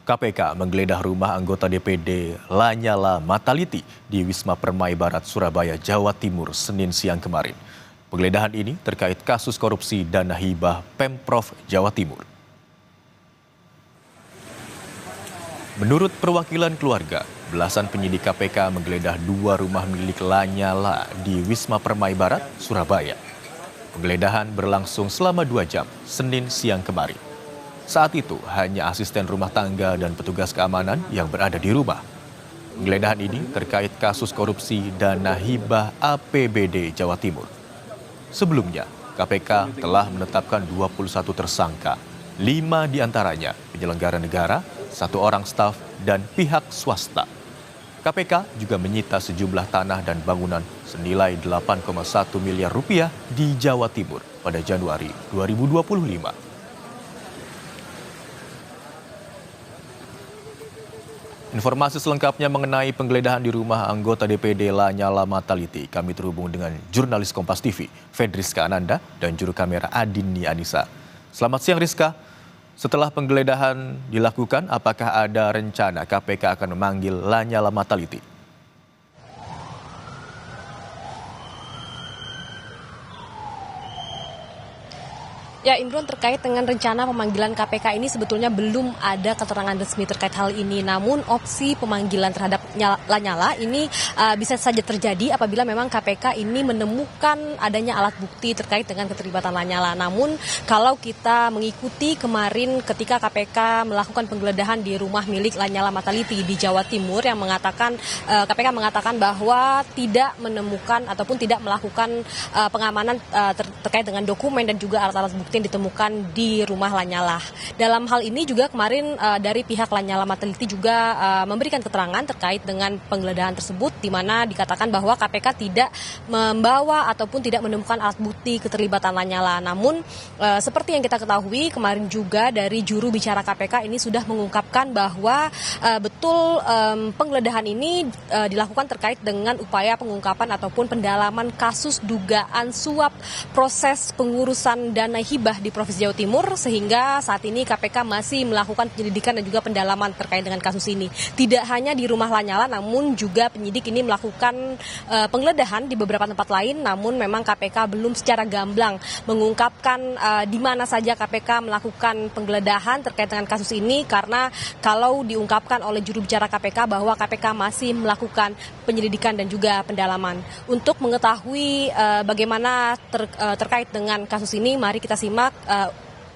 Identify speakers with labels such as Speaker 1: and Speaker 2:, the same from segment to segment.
Speaker 1: KPK menggeledah rumah anggota DPD Lanyala Mataliti di Wisma Permai Barat, Surabaya, Jawa Timur, Senin siang kemarin. Penggeledahan ini terkait kasus korupsi dana hibah Pemprov Jawa Timur. Menurut perwakilan keluarga, belasan penyidik KPK menggeledah 2 rumah milik Lanyala di Wisma Permai Barat, Surabaya. Penggeledahan berlangsung selama 2 jam, Senin siang kemarin. Saat itu hanya asisten rumah tangga dan petugas keamanan yang berada di rumah. Penggeledahan ini terkait kasus korupsi dana hibah APBD Jawa Timur. Sebelumnya, KPK telah menetapkan 21 tersangka, 5 diantaranya penyelenggara negara, 1 orang staf, dan pihak swasta. KPK juga menyita sejumlah tanah dan bangunan senilai 8,1 miliar rupiah di Jawa Timur pada Januari 2025. Informasi selengkapnya mengenai penggeledahan di rumah anggota DPD Lanyala Mataliti, kami terhubung dengan jurnalis Kompas TV, Fedriska Ananda, dan juru kamera Adini Anissa. Selamat siang Rizka, setelah penggeledahan dilakukan, apakah ada rencana KPK akan memanggil Lanyala Mataliti?
Speaker 2: Ya, Imron, terkait dengan rencana pemanggilan KPK ini sebetulnya belum ada keterangan resmi terkait hal ini. Namun opsi pemanggilan terhadap Lanyala ini bisa saja terjadi apabila memang KPK ini menemukan adanya alat bukti terkait dengan keterlibatan Lanyala. Namun kalau kita mengikuti kemarin ketika KPK melakukan penggeledahan di rumah milik Lanyala Mataliti di Jawa Timur yang mengatakan KPK mengatakan bahwa tidak menemukan ataupun tidak melakukan pengamanan terkait dengan dokumen dan juga alat-alat bukti yang ditemukan di rumah Lanyala. Dalam hal ini juga kemarin dari pihak Lanyala Mataliti juga memberikan keterangan terkait dengan penggeledahan tersebut, di mana dikatakan bahwa KPK tidak membawa ataupun tidak menemukan alat bukti keterlibatan Lanyala. Namun seperti yang kita ketahui kemarin juga dari juru bicara KPK ini sudah mengungkapkan bahwa betul penggeledahan ini dilakukan terkait dengan upaya pengungkapan ataupun pendalaman kasus dugaan suap proses pengurusan dana hibah di Provinsi Jawa Timur, sehingga saat ini KPK masih melakukan penyelidikan dan juga pendalaman terkait dengan kasus ini. Tidak hanya di rumah Lanyala, namun juga penyidik ini melakukan penggeledahan di beberapa tempat lain, namun memang KPK belum secara gamblang mengungkapkan di mana saja KPK melakukan penggeledahan terkait dengan kasus ini, karena kalau diungkapkan oleh juru bicara KPK bahwa KPK masih melakukan penyelidikan dan juga pendalaman. Untuk mengetahui bagaimana terkait dengan kasus ini, mari kita simak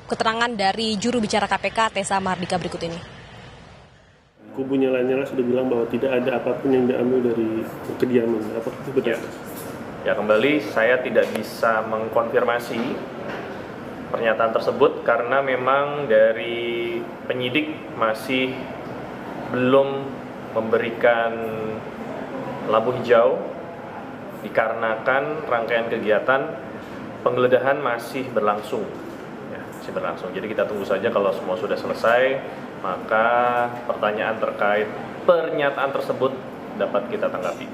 Speaker 2: keterangan dari juru bicara KPK Tessa Mardika berikut ini.
Speaker 3: Kubunya Lanyala sudah bilang bahwa tidak ada apapun yang diambil dari kediaman. Apakah itu betul?
Speaker 4: Ya, kembali saya tidak bisa mengkonfirmasi pernyataan tersebut karena memang dari penyidik masih belum memberikan lampu hijau dikarenakan rangkaian kegiatan penggeledahan masih berlangsung. Jadi kita tunggu saja kalau semua sudah selesai, maka pertanyaan terkait pernyataan tersebut dapat kita tanggapi.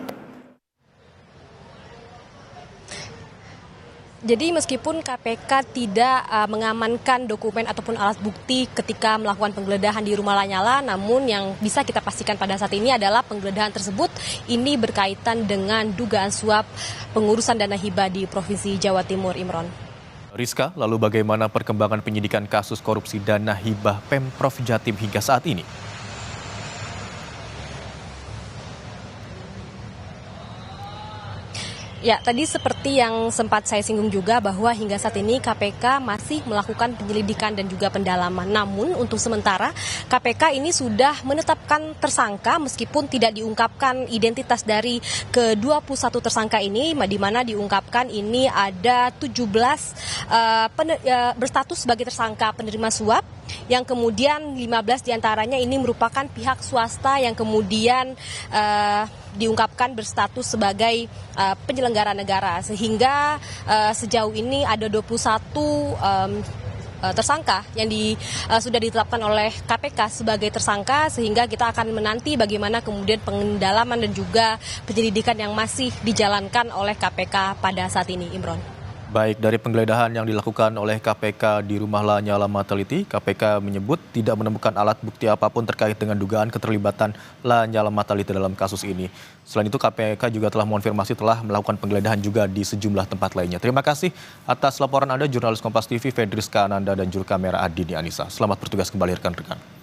Speaker 2: Jadi meskipun KPK tidak mengamankan dokumen ataupun alat bukti ketika melakukan penggeledahan di rumah Lanyala, namun yang bisa kita pastikan pada saat ini adalah penggeledahan tersebut ini berkaitan dengan dugaan suap pengurusan dana hibah di Provinsi Jawa Timur, Imron.
Speaker 1: Rizka, lalu bagaimana perkembangan penyidikan kasus korupsi dana hibah Pemprov Jatim hingga saat ini?
Speaker 2: Ya, tadi seperti yang sempat saya singgung juga bahwa hingga saat ini KPK masih melakukan penyelidikan dan juga pendalaman. Namun untuk sementara KPK ini sudah menetapkan tersangka meskipun tidak diungkapkan identitas dari ke-21 tersangka ini, di mana diungkapkan ini ada 17 berstatus sebagai tersangka penerima suap, yang kemudian 15 diantaranya ini merupakan pihak swasta yang kemudian diungkapkan berstatus sebagai penyelenggara negara, sehingga sejauh ini ada 21 tersangka yang sudah ditetapkan oleh KPK sebagai tersangka, sehingga kita akan menanti bagaimana kemudian pendalaman dan juga penyelidikan yang masih dijalankan oleh KPK pada saat ini, Imron.
Speaker 1: Baik, dari penggeledahan yang dilakukan oleh KPK di rumah Lanyala Mataliti, KPK menyebut tidak menemukan alat bukti apapun terkait dengan dugaan keterlibatan Lanyala Mataliti dalam kasus ini. Selain itu, KPK juga telah mengonfirmasi telah melakukan penggeledahan juga di sejumlah tempat lainnya. Terima kasih atas laporan Anda, jurnalis Kompas TV Fedriska Ananda dan juru kamera Adini Anissa. Selamat bertugas kembali rekan-rekan.